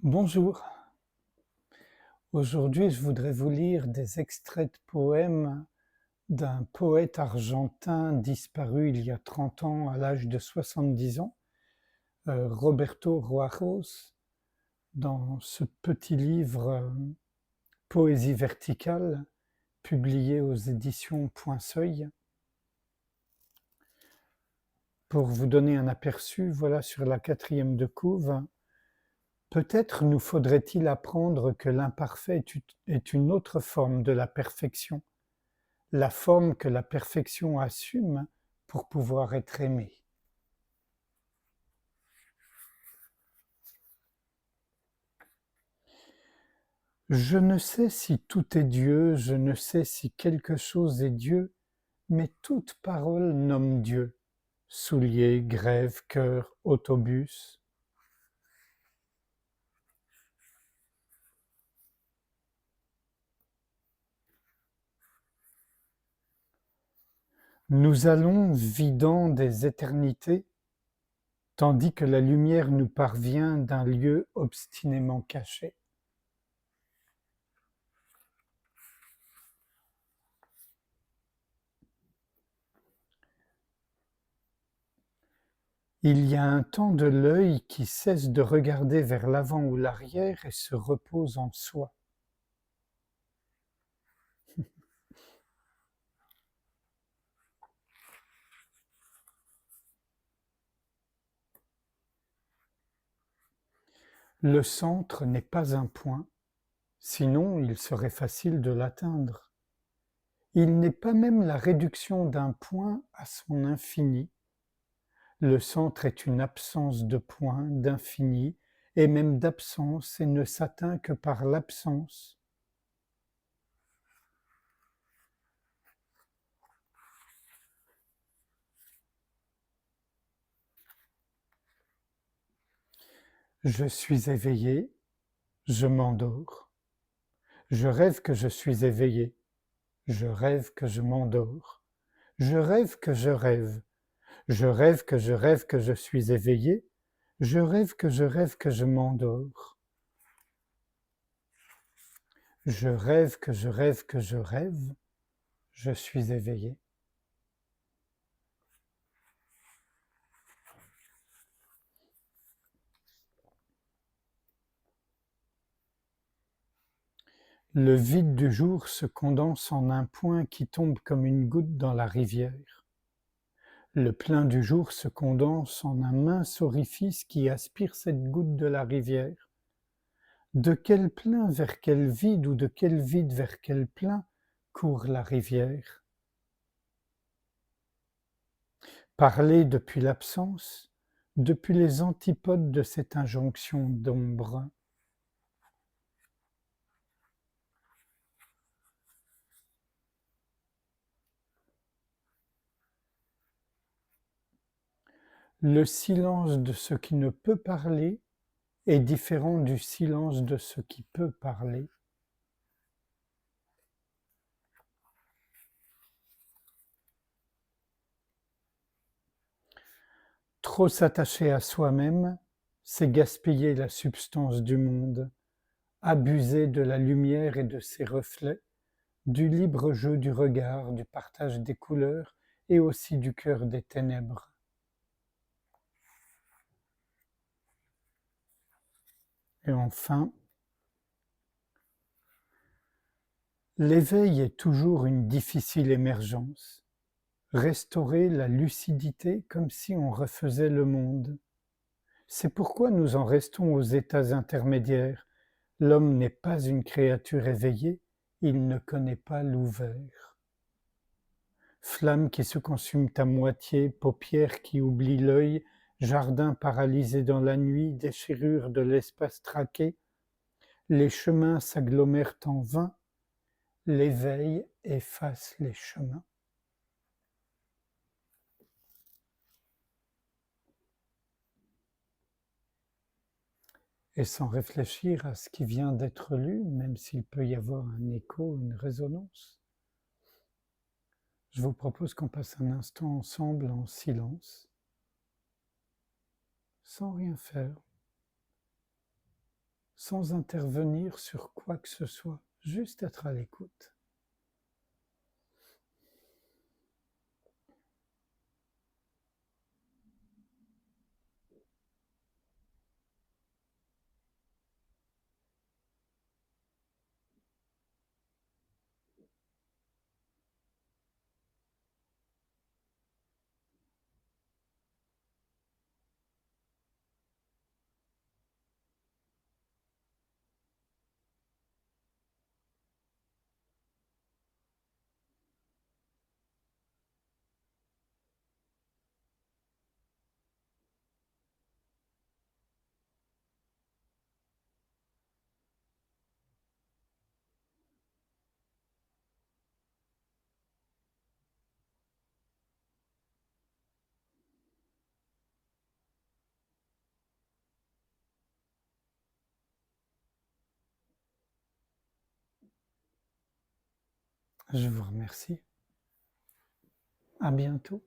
Bonjour, aujourd'hui je voudrais vous lire des extraits de poèmes d'un poète argentin disparu il y a 30 ans à l'âge de 70 ans, Roberto Roajos, dans ce petit livre Poésie verticale, publié aux éditions Point Seuil. Pour vous donner un aperçu, voilà sur la 4e de couve. Peut-être nous faudrait-il apprendre que l'imparfait est une autre forme de la perfection, la forme que la perfection assume pour pouvoir être aimée. Je ne sais si tout est Dieu, je ne sais si quelque chose est Dieu, mais toute parole nomme Dieu. Souliers, grève, cœur, autobus. Nous allons vidant des éternités, tandis que la lumière nous parvient d'un lieu obstinément caché. Il y a un temps de l'œil qui cesse de regarder vers l'avant ou l'arrière et se repose en soi. Le centre n'est pas un point, sinon il serait facile de l'atteindre. Il n'est pas même la réduction d'un point à son infini. Le centre est une absence de point, d'infini, et même d'absence, et ne s'atteint que par l'absence. Je suis éveillé, je m'endors. Je rêve que je suis éveillé, je rêve que je m'endors. Je rêve que je rêve. Je rêve que je rêve que je suis éveillé. Je rêve que je rêve que je m'endors. Je rêve que je rêve que je rêve. Je suis éveillé. Le vide du jour se condense en un point qui tombe comme une goutte dans la rivière. Le plein du jour se condense en un mince orifice qui aspire cette goutte de la rivière. De quel plein vers quel vide ou de quel vide vers quel plein court la rivière? Parler depuis l'absence, depuis les antipodes de cette injonction d'ombre. Le silence de ce qui ne peut parler est différent du silence de ce qui peut parler. Trop s'attacher à soi-même, c'est gaspiller la substance du monde, abuser de la lumière et de ses reflets, du libre jeu du regard, du partage des couleurs et aussi du cœur des ténèbres. Et enfin, l'éveil est toujours une difficile émergence. Restaurer la lucidité comme si on refaisait le monde. C'est pourquoi nous en restons aux états intermédiaires. L'homme n'est pas une créature éveillée, il ne connaît pas l'ouvert. Flamme qui se consument à moitié, paupières qui oublient l'œil, jardin paralysé dans la nuit, déchirure de l'espace traqué, les chemins s'agglomèrent en vain, l'éveil efface les chemins. Et sans réfléchir à ce qui vient d'être lu, même s'il peut y avoir un écho, une résonance, je vous propose qu'on passe un instant ensemble en silence, sans rien faire, sans intervenir sur quoi que ce soit, juste être à l'écoute. Je vous remercie. À bientôt.